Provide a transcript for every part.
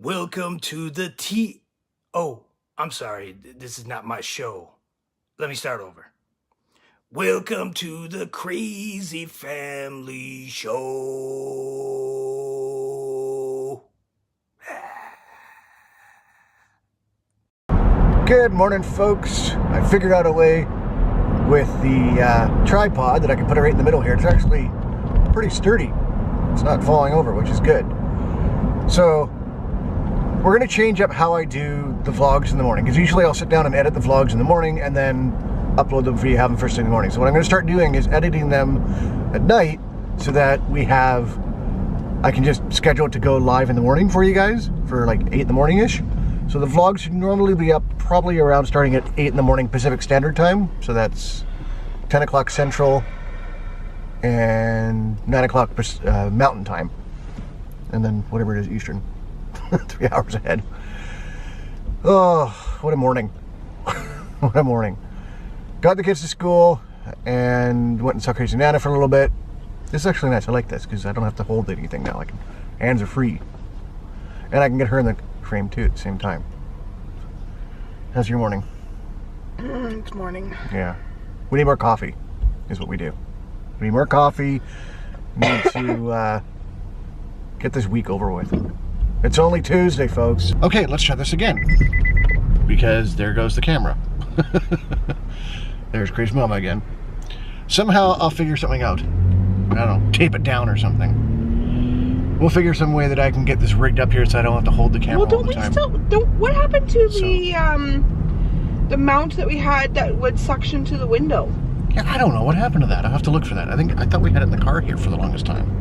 Welcome to the Oh, I'm sorry. This is not my show. Let me start over. Welcome to the Crazy Family Show. Good morning, folks. I figured out a way with the tripod that I can put it right in the middle here. It's actually pretty sturdy. It's not falling over, which is good. So we're going to change up how I do the vlogs in the morning, because usually I'll sit down and edit the vlogs in the morning and then upload them for you to have them first thing in the morning. So what I'm going to start doing is editing them at night so that I can just schedule it to go live in the morning for you guys for like 8 in the morning-ish. So the vlogs should normally be up probably around starting at 8 in the morning Pacific Standard Time. So that's 10 o'clock Central and 9 o'clock Mountain Time. And then whatever it is Eastern. 3 hours ahead. Oh, what a morning. What a morning. Got the kids to school and went and saw Crazy Nana for a little bit. This is actually nice. I like this because I don't have to hold anything now. Hands are free. And I can get her in the frame too at the same time. How's your morning? It's morning. Yeah. We need more coffee, is what we do. We need more coffee. We need to get this week over with. It's only Tuesday, folks. Okay, let's try this again. Because there goes the camera. There's Crazy Mama again. Somehow I'll figure something out. I don't know, tape it down or something. We'll figure some way that I can get this rigged up here so I don't have to hold the camera all the time. What happened to the mount that we had that would suction to the window? Yeah, I don't know what happened to that. I'll have to look for that. I thought we had it in the car here for the longest time.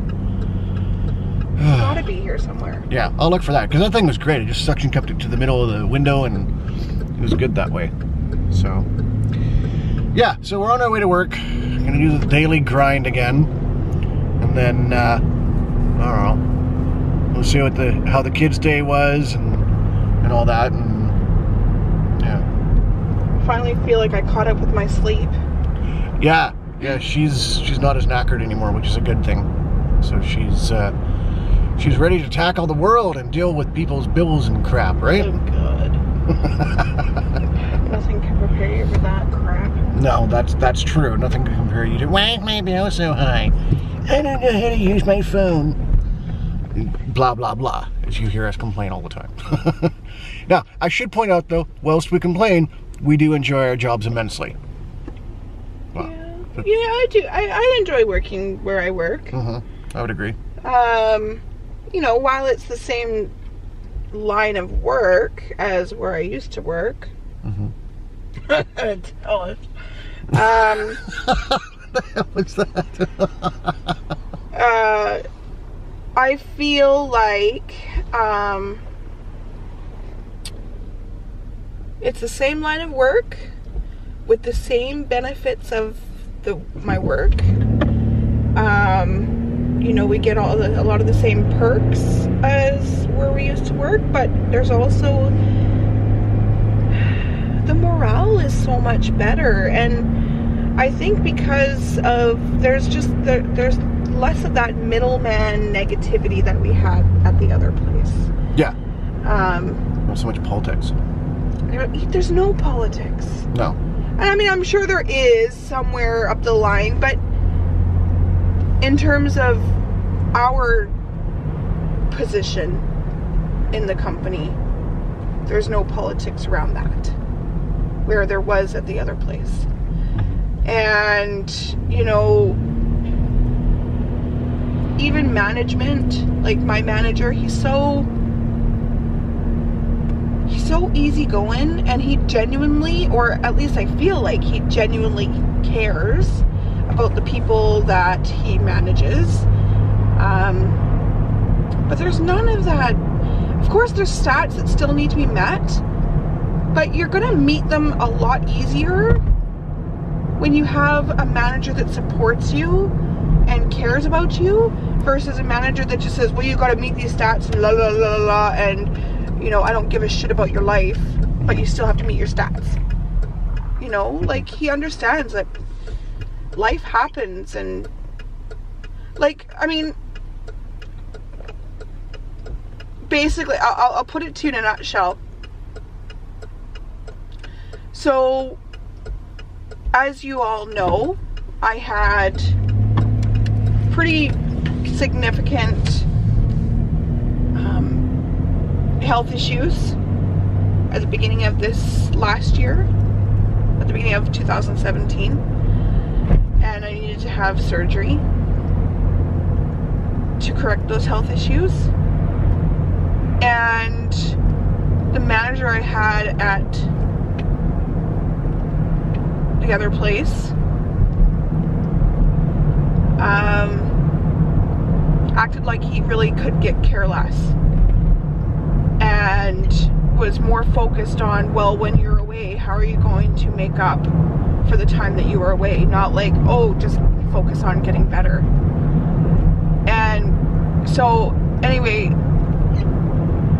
It's gotta be here somewhere. Yeah, I'll look for that, because that thing was great. It just suction cupped it to the middle of the window, and it was good that way. So, yeah, so we're on our way to work. I'm gonna do the daily grind again, and then, I don't know, we'll see how the kids' day was, and all that, and, yeah. I finally feel like I caught up with my sleep. Yeah, she's not as knackered anymore, which is a good thing. So she's ready to tackle the world and deal with people's bills and crap, right? Oh, God. Nothing can prepare you for that crap. No, that's true. Nothing can compare you to, why is my bill so high? I don't know how to use my phone. Blah, blah, blah, as you hear us complain all the time. Now, I should point out, though, whilst we complain, we do enjoy our jobs immensely. Well, yeah, I do. I enjoy working where I work. I would agree. You know, while it's the same line of work as where I used to work. Tell it. What's that? I feel like it's the same line of work with the same benefits of my work. You know, we get a lot of the same perks as where we used to work, but there's also the morale is so much better, and I think because of there's less of that middleman negativity that we had at the other place. Yeah. Not so much politics. There's no politics. No. And I mean, I'm sure there is somewhere up the line, but in terms of our position in the company, there's no politics around that, where there was at the other place. And, you know, even management, like my manager, he's so easygoing, and he genuinely, or at least I feel like he genuinely cares about the people that he manages. But there's none of that. Of course, there's stats that still need to be met, but you're gonna meet them a lot easier when you have a manager that supports you and cares about you versus a manager that just says, well, you gotta meet these stats and la la la la, and you know, I don't give a shit about your life, but you still have to meet your stats. You know, like, he understands that life happens, and like, I mean, basically, I'll put it to you in a nutshell. So, as you all know, I had pretty significant health issues at the beginning of this last year, at the beginning of 2017, and I needed to have surgery to correct those health issues. And the manager I had at the other place acted like he really could get care less, and was more focused on, well, when you're away, how are you going to make up for the time that you were away? Not like, oh, just focus on getting better. And so anyway,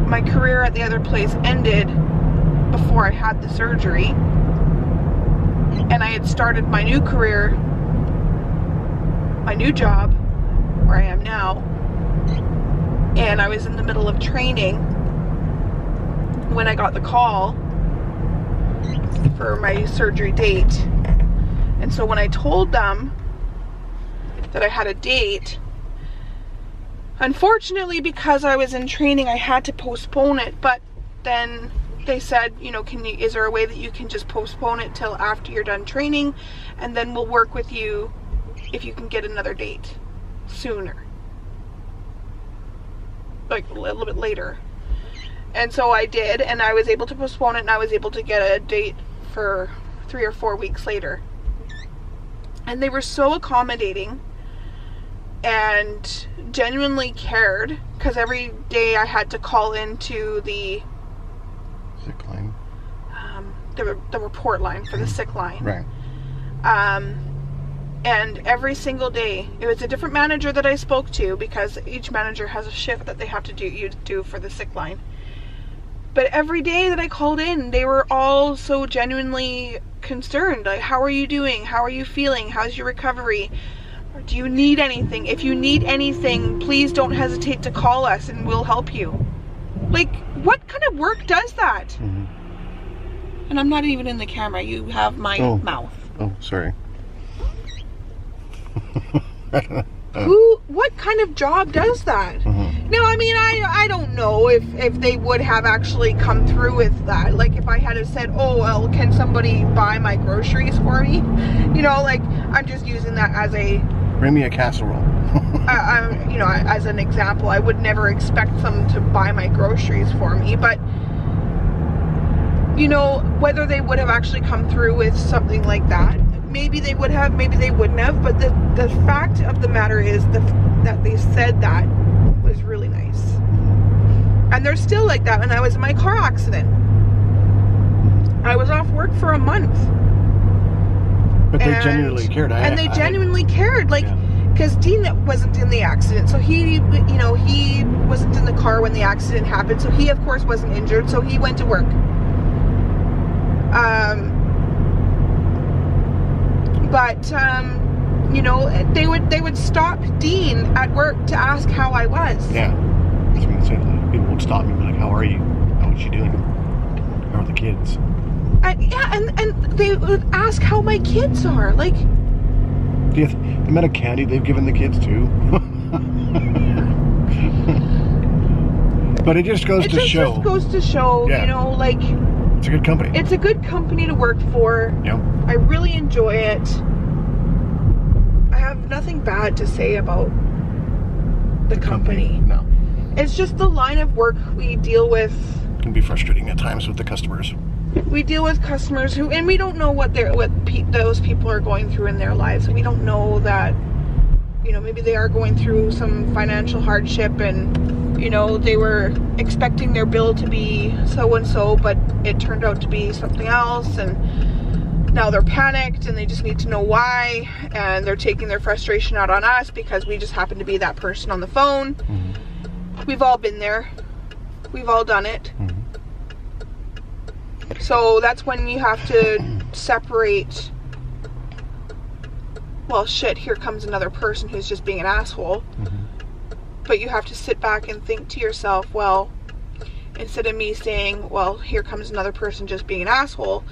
my career at the other place ended before I had the surgery, and I had started my new career, my new job, where I am now, and I was in the middle of training when I got the call for my surgery date. And so when I told them that I had a date, unfortunately, because I was in training, I had to postpone it. But then they said, you know, is there a way that you can just postpone it till after you're done training, and then we'll work with you if you can get another date sooner, like a little bit later. And so I did, and I was able to postpone it, and I was able to get a date for 3 or 4 weeks later. And they were so accommodating and genuinely cared, because every day I had to call into the sick line, the report line for the sick line. right? And every single day, it was a different manager that I spoke to, because each manager has a shift that they have to do for the sick line. But every day that I called in, they were all so genuinely concerned. Like, how are you doing? How are you feeling? How's your recovery? Do you need anything? If you need anything, please don't hesitate to call us and we'll help you. Like, what kind of work does that? Mm-hmm. And I'm not even in the camera. You have my mouth. Oh, sorry. What kind of job does that? Mm-hmm. No, I mean, I don't know if they would have actually come through with that. Like, if I had said, oh, well, can somebody buy my groceries for me? You know, like, I'm just using that as a... Bring me a casserole. you know, as an example. I would never expect them to buy my groceries for me, but, you know, whether they would have actually come through with something like that, maybe they would have, maybe they wouldn't have, but the fact of the matter is that they said that was really nice. And they're still like that. When I was in my car accident, I was off work for a month. But they genuinely cared. They genuinely cared, like, because Dean wasn't in the accident, so he, you know, he wasn't in the car when the accident happened, so he, of course, wasn't injured, so he went to work. But you know, they would stop Dean at work to ask how I was. Yeah. I was going to say, people would stop me and be like, how are you? How is she doing? How are the kids? And they would ask how my kids are. Like, the amount of candy they've given the kids too. But it just goes to show. It just goes to show, you know, like, it's a good company. It's a good company to work for. Yep. I really enjoy it. I have nothing bad to say about the company. No. It's just the line of work we deal with. It can be frustrating at times with the customers. We deal with customers who, and we don't know what those people are going through in their lives. We don't know that, you know, maybe they are going through some financial hardship, and, you know, they were expecting their bill to be so and so, but it turned out to be something else, and now they're panicked and they just need to know why, and they're taking their frustration out on us because we just happen to be that person on the phone. Mm-hmm. We've all been there. We've all done it. Mm-hmm. So that's when you have to separate, well, shit, here comes another person who's just being an asshole. Mm-hmm. But you have to sit back and think to yourself, well, instead of me saying, well, here comes another person just being an asshole,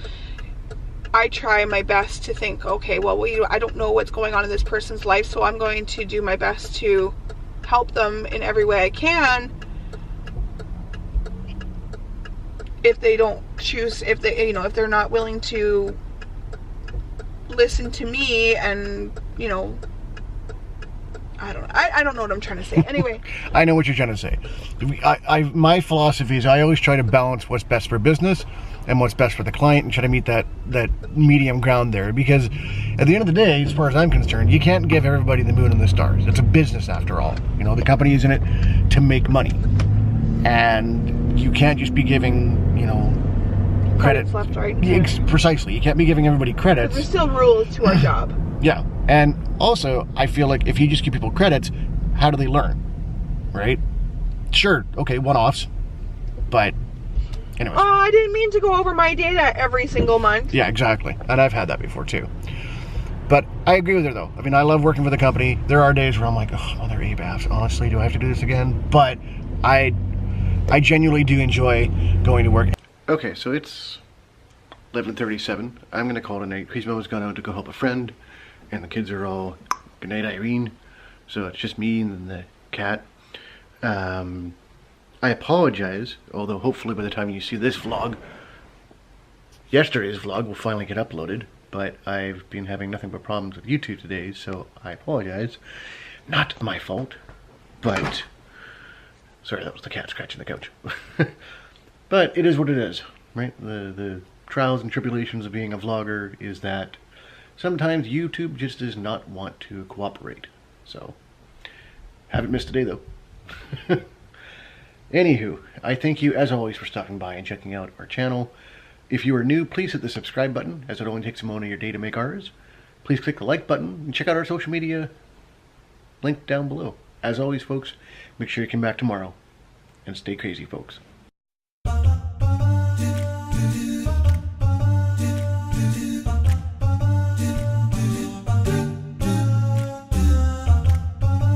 I try my best to think, okay, well, I don't know what's going on in this person's life, so I'm going to do my best to help them in every way I can. If they don't choose, if they're not willing to listen to me, and I don't know what I'm trying to say. Anyway. I know what you're trying to say. My philosophy is I always try to balance what's best for business and what's best for the client, and try to meet that medium ground there. Because at the end of the day, as far as I'm concerned, you can't give everybody the moon and the stars. It's a business after all. The company is in it to make money, and you can't just be giving credit left, right. Precisely. You can't be giving everybody credits. There's still rules to our job. Yeah, and also I feel like if you just give people credits, how do they learn? Right? Sure, okay, one-offs, but anyway. Oh, I didn't mean to go over my data every single month. Yeah, exactly, and I've had that before too. But I agree with her though. I mean, I love working for the company. There are days where I'm like, oh, mother ABAFs, honestly, do I have to do this again? But I genuinely do enjoy going to work. Okay, so it's 11:37. I'm going to call it a night. Crazy Mama's gone out to go help a friend, and the kids are all, good night, Irene. So it's just me and the cat. I apologize, although hopefully by the time you see this vlog, yesterday's vlog will finally get uploaded. But I've been having nothing but problems with YouTube today, so I apologize. Not my fault, but... Sorry, that was the cat scratching the couch. But it is what it is, right? The trials and tribulations of being a vlogger is that sometimes YouTube just does not want to cooperate. So, haven't missed a day though. Anywho, I thank you as always for stopping by and checking out our channel. If you are new, please hit the subscribe button, as it only takes a moment of your day to make ours. Please click the like button and check out our social media link down below. As always, folks, make sure you come back tomorrow and stay crazy, folks.